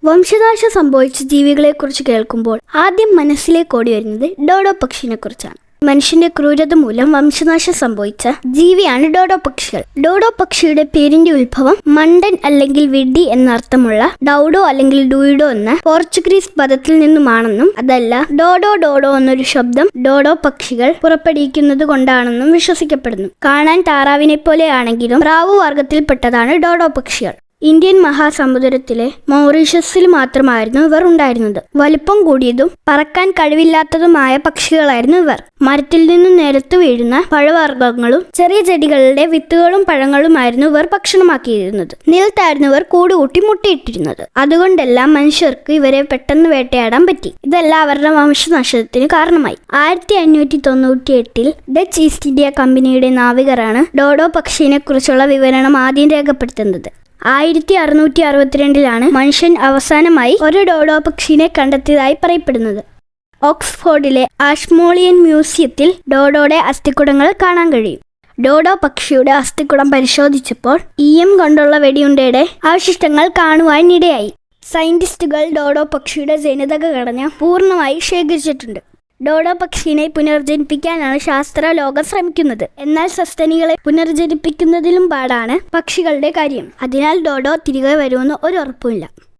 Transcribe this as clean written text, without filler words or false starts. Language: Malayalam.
വംശനാശം സംഭവിച്ച ജീവികളെക്കുറിച്ച് കേൾക്കുമ്പോൾ ആദ്യം മനസ്സിലേക്ക് ഓടി വരുന്നത് ഡോഡോ പക്ഷിനെ കുറിച്ചാണ്. മനുഷ്യന്റെ ക്രൂരത മൂലം വംശനാശം സംഭവിച്ച ജീവിയാണ് ഡോഡോ പക്ഷികൾ. ഡോഡോ പക്ഷിയുടെ പേരിന്റെ ഉത്ഭവം മണ്ടൻ അല്ലെങ്കിൽ വിഡ്ഢി എന്നർത്ഥമുള്ള ഡൗഡോ അല്ലെങ്കിൽ ഡൂയിഡോ എന്ന പോർച്ചുഗീസ് പദത്തിൽ നിന്നുമാണെന്നും അതല്ല ഡോഡോ ഡോഡോ എന്നൊരു ശബ്ദം ഡോഡോ പക്ഷികൾ പുറപ്പെടുവിക്കുന്നത് കൊണ്ടാണെന്നും വിശ്വസിക്കപ്പെടുന്നു. കാണാൻ താറാവിനെ പോലെയാണെങ്കിലും പ്രാവു വർഗത്തിൽപ്പെട്ടതാണ് ഡോഡോ പക്ഷികൾ. ഇന്ത്യൻ മഹാസമുദ്രത്തിലെ മൗറീഷ്യസിൽ മാത്രമായിരുന്നു ഇവർ ഉണ്ടായിരുന്നത്. വലിപ്പം കൂടിയതും പറക്കാൻ കഴിവില്ലാത്തതുമായ പക്ഷികളായിരുന്നു ഇവർ. മരത്തിൽ നിന്നും നിലത്തു വീഴുന്ന പഴവർഗ്ഗങ്ങളും ചെറിയ ചെടികളുടെ വിത്തുകളും പഴങ്ങളുമായിരുന്നു ഇവർ ഭക്ഷണമാക്കിയിരുന്നത്. നിലത്തായിരുന്നു ഇവർ കൂടുകൂട്ടി മുട്ടയിട്ടിരുന്നത്. അതുകൊണ്ടെല്ലാം മനുഷ്യർക്ക് ഇവരെ പെട്ടെന്ന് വേട്ടയാടാൻ പറ്റി. ഇതെല്ലാം അവരുടെ വംശനാശത്തിന് കാരണമായി. 1598 ഡച്ച് ഈസ്റ്റ് ഇന്ത്യ കമ്പനിയുടെ നാവികരാണ് ഡോഡോ പക്ഷിയെ കുറിച്ചുള്ള വിവരണം ആദ്യം രേഖപ്പെടുത്തുന്നത്. 1662 മനുഷ്യൻ അവസാനമായി ഒരു ഡോഡോ പക്ഷിയെ കണ്ടെത്തിയതായി പറയപ്പെടുന്നത്. ഓക്സ്ഫോർഡിലെ ആഷ്മോളിയൻ മ്യൂസിയത്തിൽ ഡോഡോയുടെ അസ്ഥിക്കുടങ്ങൾ കാണാൻ കഴിയും. ഡോഡോ പക്ഷിയുടെ അസ്ഥിക്കുടം പരിശോധിച്ചപ്പോൾ ഈയം കൊണ്ടുള്ള വെടിയുണ്ടയുടെ അവശിഷ്ടങ്ങൾ കാണുവാനിടയായി. സയന്റിസ്റ്റുകൾ ഡോഡോ പക്ഷിയുടെ ജനിതക ഘടന പൂർണ്ണമായി ശേഖരിച്ചിട്ടുണ്ട്. ഡോഡോ പക്ഷിയെ പുനർജനിപ്പിക്കാനാണ് ശാസ്ത്രലോകം ശ്രമിക്കുന്നത്. എന്നാൽ സസ്തനികളെ പുനർജനിപ്പിക്കുന്നതിലും പാടാണ് പക്ഷികളുടെ കാര്യം. അതിനാൽ ഡോഡോ തിരികെ വരുമെന്ന് ഒരു ഉറപ്പുമില്ല.